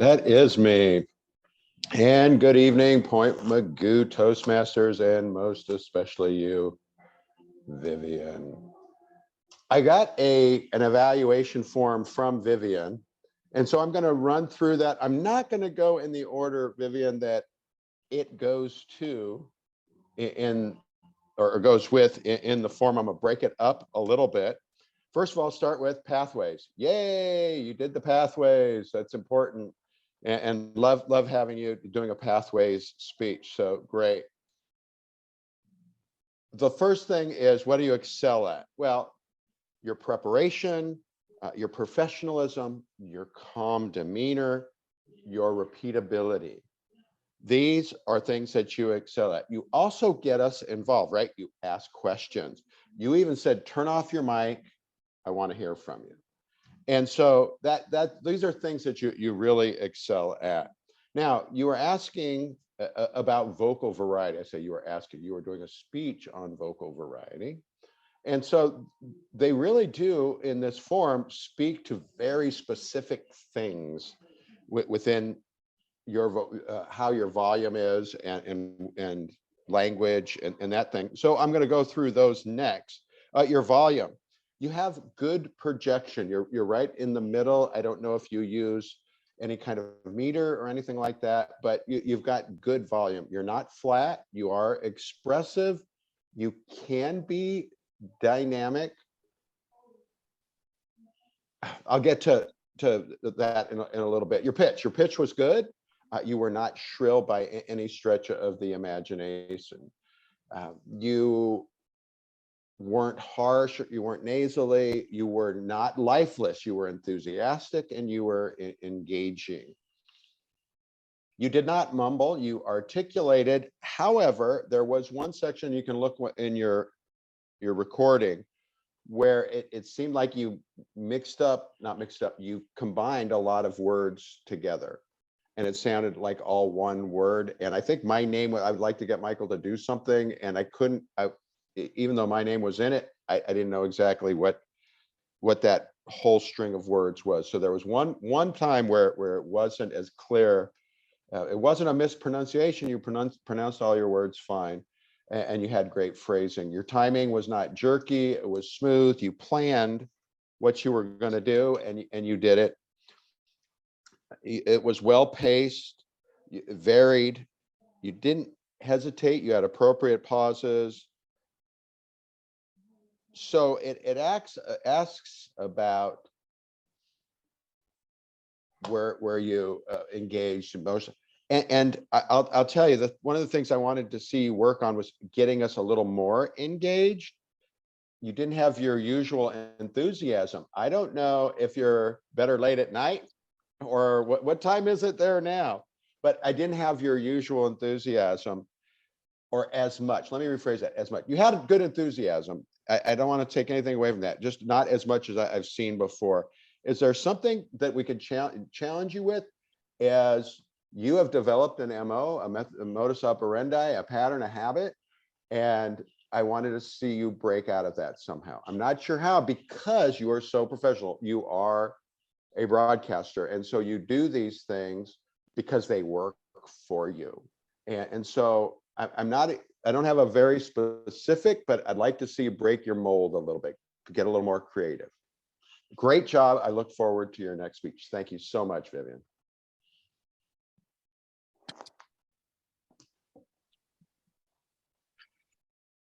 That is me. And good evening, Point Magoo Toastmasters, and most especially you, Vivian. I got an evaluation form from Vivian, and so I'm going to run through that. I'm not going to go in the order, Vivian, that it goes to or goes with in the form. I'm going to break it up a little bit. First of all, start with pathways. Yay, you did the pathways. That's important. And love having you doing a pathways speech. So great. The first thing is, what do you excel at? Well, your preparation, your professionalism, your calm demeanor, your repeatability. These are things that you excel at. You also get us involved, right? You ask questions. You even said, turn off your mic. I want to hear from you. And so these are things that you really excel at. Now, you were asking about vocal variety. I say you were doing a speech on vocal variety. And so they really do, in this form, speak to very specific things within your how your volume is and language and that thing. So I'm going to go through those next. Your volume. You have good projection. You're right in the middle. I don't know if you use any kind of meter or anything like that, but you've got good volume. You're not flat. You are expressive. You can be dynamic. I'll get to that in a little bit. Your pitch was good. You were not shrill by any stretch of the imagination. You weren't harsh, you weren't nasally, you were not lifeless, you were enthusiastic, and you were engaging. You did not mumble, you articulated. However, there was one section you can look in your recording where it seemed like you you combined a lot of words together. And it sounded like all one word. And I think my name, I would like to get Michael to do something, and I couldn't, even though my name was in it, I didn't know exactly what that whole string of words was. So there was one time where it wasn't as clear. It wasn't a mispronunciation. You pronounced all your words fine, and you had great phrasing. Your timing was not jerky. It was smooth. You planned what you were going to do, and you did it. It was well paced, varied. You didn't hesitate. You had appropriate pauses. So it asks about where you engaged emotion, and I'll tell you that one of the things I wanted to see you work on was getting us a little more engaged. You didn't have your usual enthusiasm. I don't know if you're better late at night or what time is it there now, but I didn't have your usual enthusiasm or as much. Let me rephrase that, as much. You had good enthusiasm. I don't want to take anything away from that, just not as much as I've seen before. Is there something that we could challenge you with, as you have developed an MO, a modus operandi, a pattern, a habit, and I wanted to see you break out of that somehow. I'm not sure how, because you are so professional. You are a broadcaster, and so you do these things because they work for you. And so I don't have a very specific, but I'd like to see you break your mold a little bit, get a little more creative. Great job. I look forward to your next speech. Thank you so much, Vivian.